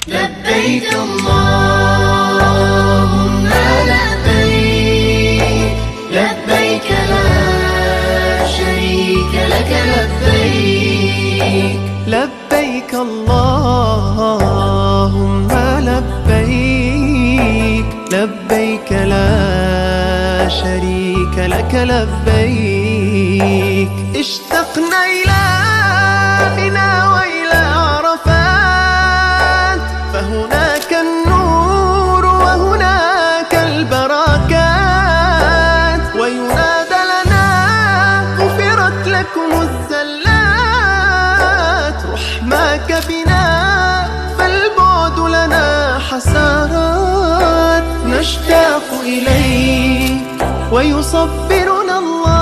لبيك اللهم لبيك، لبيك لا شريك لك لبيك. لبيك اللهم لبيك، لبيك لا شريك لك لبيك. اشتقنا إلى منى وإلى عرفات، فهناك النور وهناك البركات، وينادى لنا غفرت لكم الزلات. رحماك بنا فالبعد لنا حسرات، نشتاق إليك ويصبرنا الله